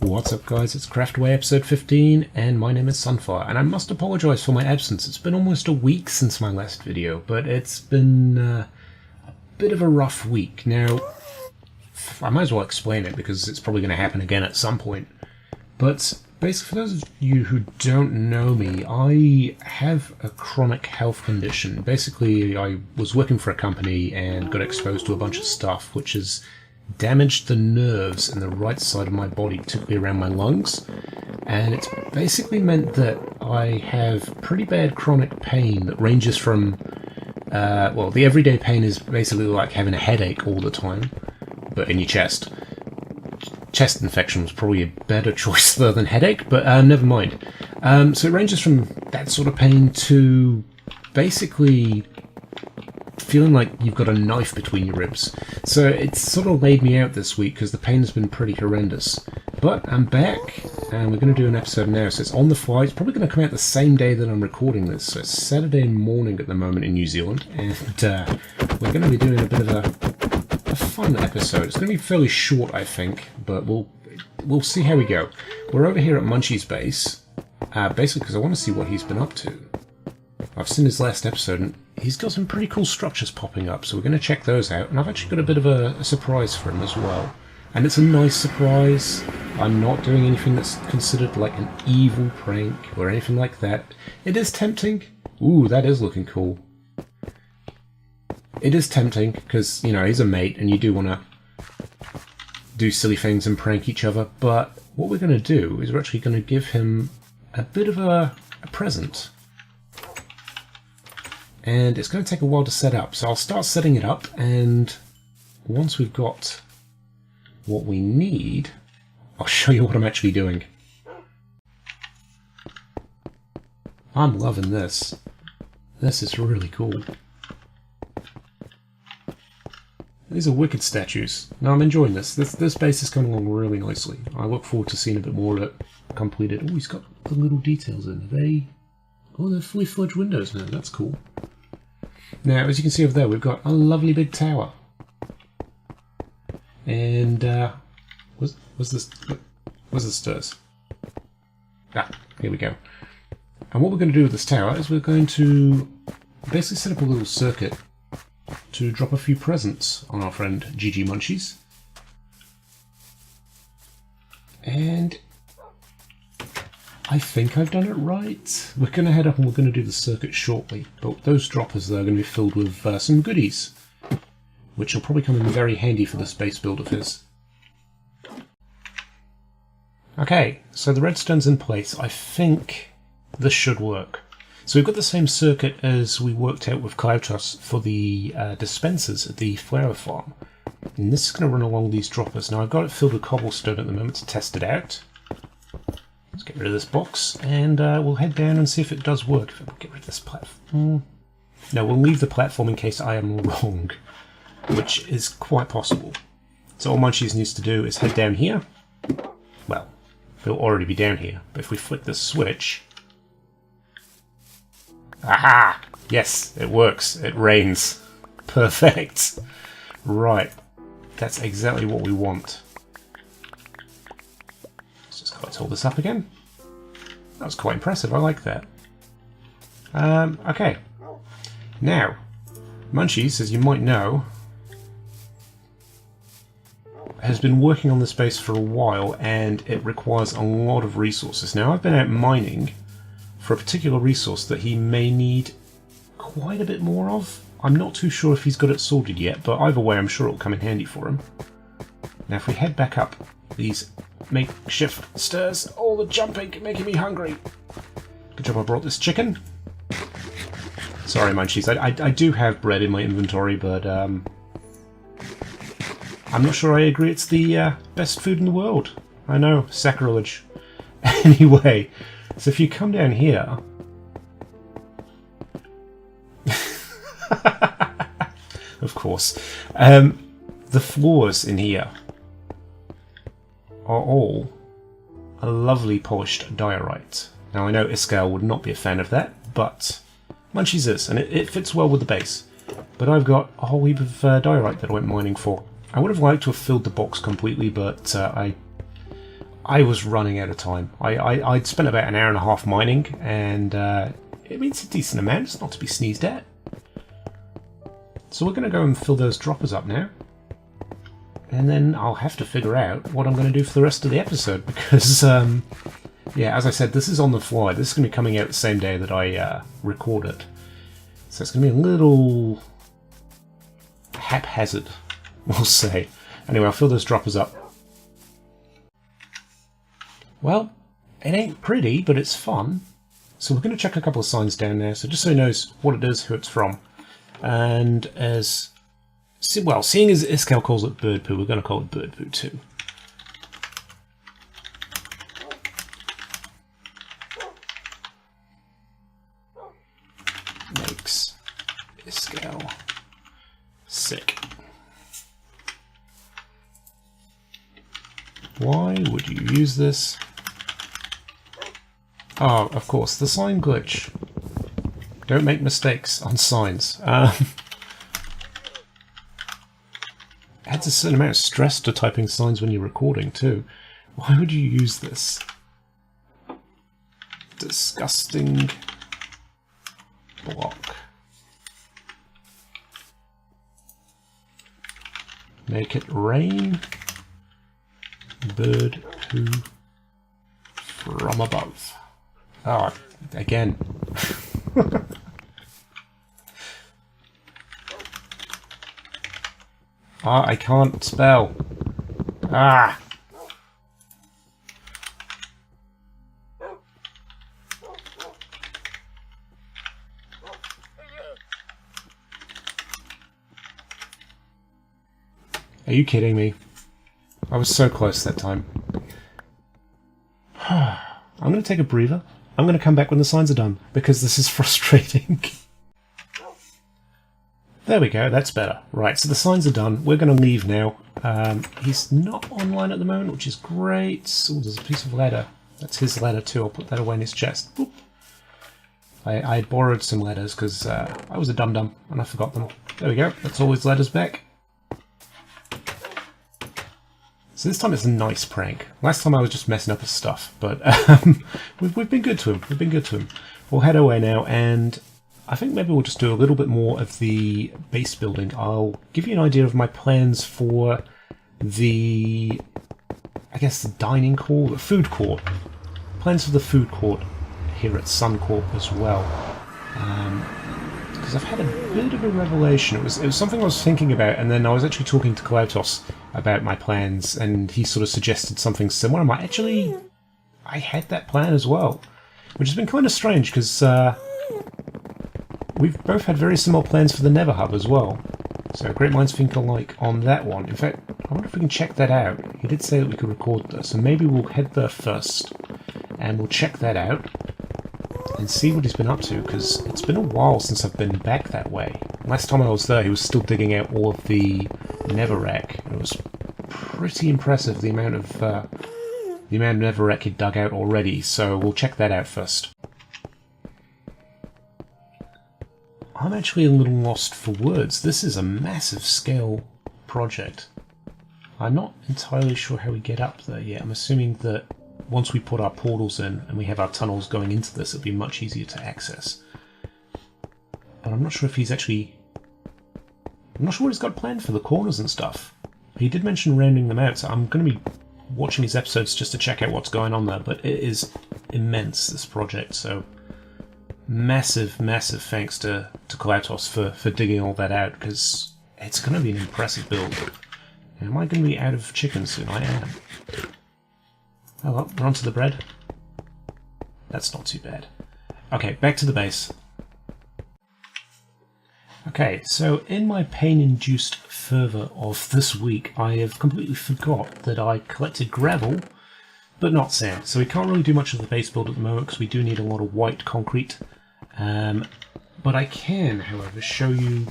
What's up guys, it's Craftaway episode 15 and my name is SunCorp, and I must apologise for my absence. It's been almost a week since my last video, but it's been a bit of a rough week. Now, I might as well explain it because it's probably going to happen again at some point. But basically, for those of you who don't know me, I have a chronic health condition. Basically, I was working for a company and got exposed to a bunch of stuff which has damaged the nerves in the right side of my body, particularly around my lungs, and it's basically meant that I have pretty bad chronic pain that ranges from, well, the everyday pain is basically like having a headache all the time, but in your chest. Chest infection was probably a better choice there than headache, but never mind. So it ranges from that sort of pain to basically feeling like you've got a knife between your ribs. So it's sort of laid me out this week because the pain has been pretty horrendous. But I'm back and we're going to do an episode now. So it's on the fly. It's probably going to come out the same day that I'm recording this. So it's Saturday morning at the moment in New Zealand, and we're going to be doing a bit of a fun episode. It's going to be fairly short, I think, but we'll see how we go. We're over here at Munchies' base, basically because I want to see what he's been up to. I've seen his last episode, and he's got some pretty cool structures popping up, so we're going to check those out. And I've actually got a bit of a surprise for him as well. And it's a nice surprise. I'm not doing anything that's considered like an evil prank or anything like that. It is tempting. Ooh, that is looking cool. It is tempting, because, you know, he's a mate, and you do want to do silly things and prank each other. But what we're going to do is we're actually going to give him a bit of a present. And it's going to take a while to set up, so I'll start setting it up, and once we've got what we need, I'll show you what I'm actually doing. I'm loving this. This is really cool. These are wicked statues. Now I'm enjoying this. This base is coming along really nicely. I look forward to seeing a bit more of it completed. Oh, he's got the little details in. Are they... Oh, they're fully fledged windows now. That's cool. Now, as you can see over there, we've got a lovely big tower. And, where's the stairs? Ah, here we go. And what we're going to do with this tower is we're going to basically set up a little circuit to drop a few presents on our friend GG Munchies. And I think I've done it right. We're going to head up and we're going to do the circuit shortly, but those droppers there are going to be filled with some goodies, which will probably come in very handy for this base build of his. Okay, so the redstone's in place. I think this should work. So we've got the same circuit as we worked out with Klautos for the dispensers at the flower farm. And this is going to run along these droppers. Now I've got it filled with cobblestone at the moment to test it out. Let's get rid of this box, and we'll head down and see if it does work. If we'll get rid of this platform. No, we'll leave the platform in case I am wrong, which is quite possible. So all Munchies needs to do is head down here. Well, he'll already be down here, but if we flick this switch... Aha! Yes, it works. It rains. Perfect. Right. That's exactly what we want. Let's hold this up again. That was quite impressive. I like that. Okay. Now, Munchies, as you might know, has been working on this base for a while, and it requires a lot of resources. Now, I've been out mining for a particular resource that he may need quite a bit more of. I'm not too sure if he's got it sorted yet, but either way, I'm sure it'll come in handy for him. Now, if we head back up these makeshift stairs, all the jumping making me hungry. Good job I brought this chicken. Sorry, Munchies, I do have bread in my inventory, but I'm not sure I agree it's the best food in the world. I know, sacrilege. Anyway, so if you come down here... of course. The floors in here are all a lovely polished diorite. Now I know Iskall would not be a fan of that, but Munchies is, and it fits well with the base. But I've got a whole heap of diorite that I went mining for. I would have liked to have filled the box completely, but I I was running out of time. I'd spent about an hour and a half mining, and it's a decent amount. It's not to be sneezed at. So we're going to go and fill those droppers up now. And then I'll have to figure out what I'm going to do for the rest of the episode, because, yeah, as I said, this is on the fly. This is going to be coming out the same day that I record it. So it's going to be a little haphazard, we'll say. Anyway, I'll fill those droppers up. Well, it ain't pretty, but it's fun. So we're going to check a couple of signs down there, so just so he knows what it is, who it's from. And as... well, seeing as Iskall calls it bird poo, we're going to call it bird poo too. Makes Iskall sick. Why would you use this? Oh, of course, the sign glitch. Don't make mistakes on signs. Adds a certain amount of stress to typing signs when you're recording too. Why would you use this? Disgusting block. Make it rain. Bird poo from above. Oh, again. Ah, I can't spell. Ah! Are you kidding me? I was so close that time. I'm going to take a breather. I'm going to come back when the signs are done, because this is frustrating. There we go, that's better. Right, so the signs are done. We're going to leave now. He's not online at the moment, which is great. Oh, there's a piece of leather. That's his leather too. I'll put that away in his chest. Boop. I borrowed some letters because I was a dum-dum and I forgot them. There we go, that's all his letters back. So this time it's a nice prank. Last time I was just messing up his stuff, but we've been good to him. We've been good to him. We'll head away now, and I think maybe we'll just do a little bit more of the base building. I'll give you an idea of my plans for the, I guess, the dining hall, the food court. Plans for the food court here at SunCorp as well. Because I've had a bit of a revelation. It was something I was thinking about, and then I was actually talking to Klautos about my plans, and he sort of suggested something similar. I'm like, actually, I had that plan as well, which has been kind of strange because we've both had very similar plans for the Nether Hub as well. So great minds think alike on that one. In fact, I wonder if we can check that out. He did say that we could record this, so maybe we'll head there first, and we'll check that out and see what he's been up to, because it's been a while since I've been back that way. Last time I was there, he was still digging out all of the netherrack. It was pretty impressive, the amount of netherrack he'd dug out already, so we'll check that out first. I'm actually a little lost for words. This is a massive scale project. I'm not entirely sure how we get up there yet. I'm assuming that once we put our portals in and we have our tunnels going into this, it'll be much easier to access. But I'm not sure if he's actually... I'm not sure what he's got planned for the corners and stuff. He did mention rounding them out, so I'm going to be watching his episodes just to check out what's going on there, but it is immense, this project, so massive, massive thanks to Klautos for digging all that out, because it's going to be an impressive build. Am I going to be out of chicken soon? I am. Oh well, we're onto the bread. That's not too bad. Okay, back to the base. Okay, so in my pain-induced fervour of this week, I have completely forgot that I collected gravel, but not sand. So we can't really do much of the base build at the moment because we do need a lot of white concrete. But I can, however, show you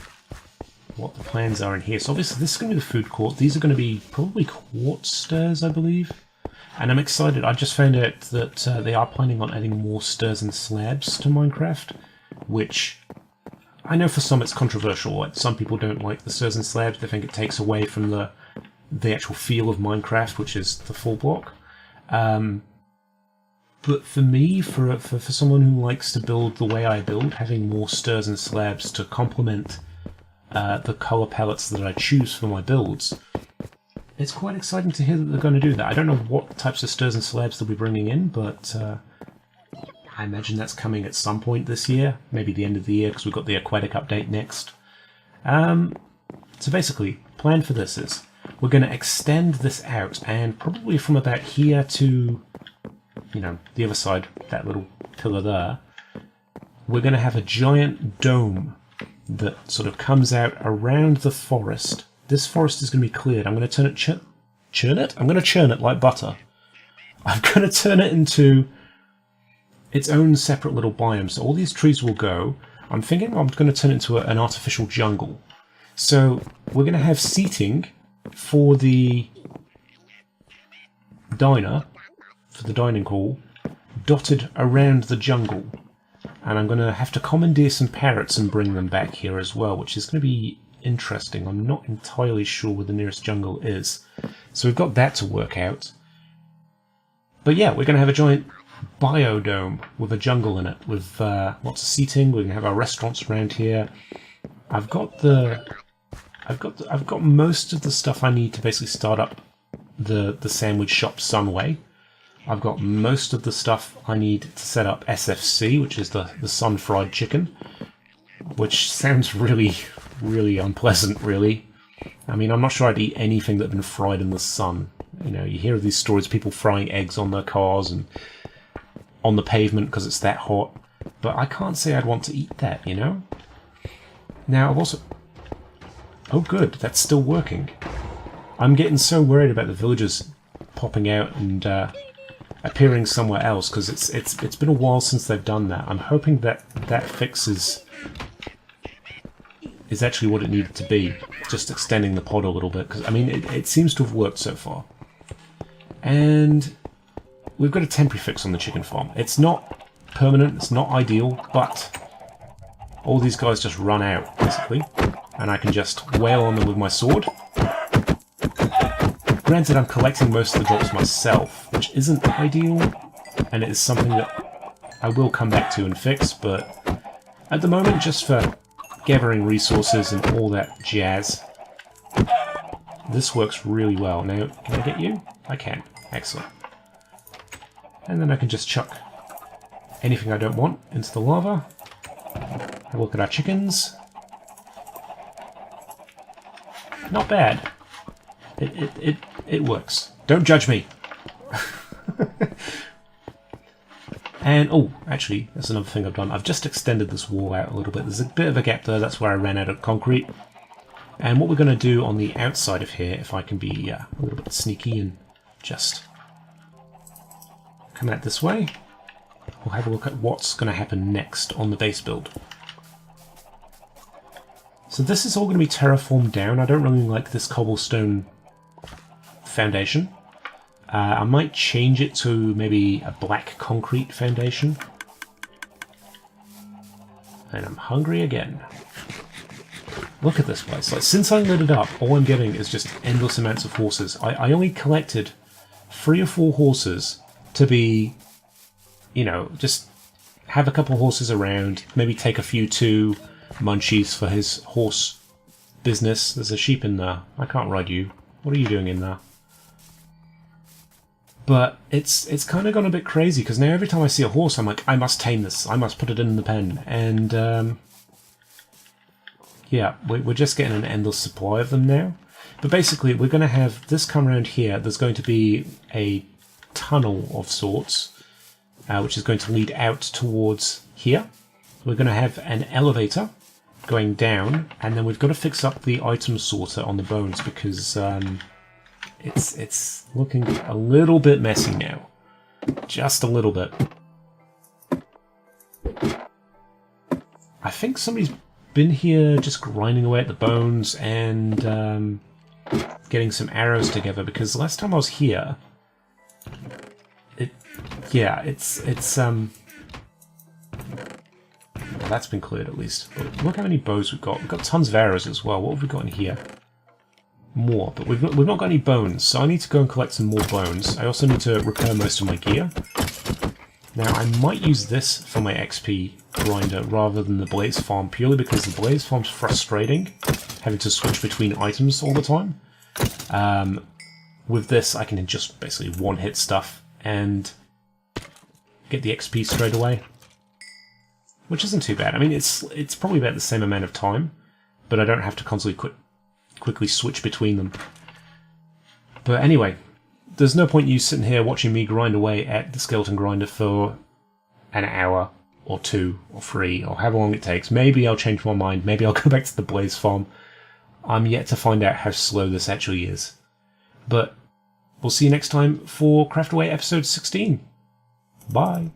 what the plans are in here. So obviously this is going to be the food court. These are going to be probably quartz stairs, I believe. And I'm excited. I just found out that they are planning on adding more stairs and slabs to Minecraft, which I know for some it's controversial. Like, some people don't like the stairs and slabs. They think it takes away from the actual feel of Minecraft, which is the full block. But for me, for someone who likes to build the way I build, having more stairs and slabs to complement the colour palettes that I choose for my builds, it's quite exciting to hear that they're going to do that. I don't know what types of stairs and slabs they'll be bringing in, but I imagine that's coming at some point this year, maybe the end of the year, because we've got the aquatic update next. So basically, plan for this is we're going to extend this out, and probably from about here to, you know, the other side, that little pillar there, we're going to have a giant dome that sort of comes out around the forest. This forest is going to be cleared. I'm going to churn it? I'm going to churn it like butter. I'm going to turn it into its own separate little biome. So all these trees will go. I'm thinking I'm going to turn it into an artificial jungle. So we're going to have seating for the diner, for the dining hall, dotted around the jungle. And I'm going to have to commandeer some parrots and bring them back here as well, which is going to be interesting. I'm not entirely sure where the nearest jungle is. So we've got that to work out. But yeah, we're going to have a giant biodome with a jungle in it, with lots of seating. We're going to have our restaurants around here. I've got most of the stuff I need to basically start up the sandwich shop Sunway. I've got most of the stuff I need to set up SFC, which is the sun fried chicken, which sounds really, really unpleasant, really. I mean, I'm not sure I'd eat anything that's been fried in the sun. You know, you hear of these stories of people frying eggs on their cars and on the pavement because it's that hot, but I can't say I'd want to eat that, you know? Now, I've also... Oh, good, that's still working. I'm getting so worried about the villagers popping out and appearing somewhere else, because it's been a while since they've done that. I'm hoping that fix is actually what it needed to be, just extending the pod a little bit, because I mean it seems to have worked so far. And we've got a temporary fix on the chicken farm. It's not permanent, it's not ideal, but all these guys just run out basically, and I can just wail on them with my sword. Granted, I'm collecting most of the drops myself, which isn't ideal, and it is something that I will come back to and fix, but at the moment, just for gathering resources and all that jazz, this works really well. Now, can I get you? I can. Excellent. And then I can just chuck anything I don't want into the lava. Have a look at our chickens. Not bad. It works. Don't judge me. And, oh, actually, that's another thing I've done. I've just extended this wall out a little bit. There's a bit of a gap there. That's where I ran out of concrete. And what we're going to do on the outside of here, if I can be a little bit sneaky and just come out this way, we'll have a look at what's going to happen next on the base build. So this is all going to be terraformed down. I don't really like this cobblestone foundation. I might change it to maybe a black concrete foundation. And I'm hungry again. Look at this place. Like, since I lit it up, all I'm getting is just endless amounts of horses. I only collected 3 or 4 horses to be, you know, just have a couple of horses around, maybe take a few to Munchies for his horse business. There's a sheep in there. I can't ride you. What are you doing in there? But it's kind of gone a bit crazy, because now every time I see a horse, I'm like, I must tame this. I must put it in the pen. And yeah, we're just getting an endless supply of them now. But basically, we're going to have this come around here. There's going to be a tunnel of sorts, which is going to lead out towards here. We're going to have an elevator going down, and then we've got to fix up the item sorter on the bones, because it's looking a little bit messy now. Just a little bit. I think somebody's been here just grinding away at the bones and getting some arrows together, because last time I was here, well, that's been cleared at least. But look how many bows we've got. We've got tons of arrows as well. What have we got in here? more, but we've not got any bones, so I need to go and collect some more bones. I also need to repair most of my gear. Now, I might use this for my XP grinder rather than the blaze farm, purely because the blaze farm's frustrating, having to switch between items all the time. With this, I can just basically one-hit stuff and get the XP straight away, which isn't too bad. I mean, it's probably about the same amount of time, but I don't have to constantly quickly switch between them. But anyway, there's no point you sitting here watching me grind away at the skeleton grinder for an hour or 2 or 3 or however long it takes. Maybe I'll change my mind. Maybe I'll go back to the blaze farm. I'm yet to find out how slow this actually is. But we'll see you next time for Craftaway episode 16. Bye.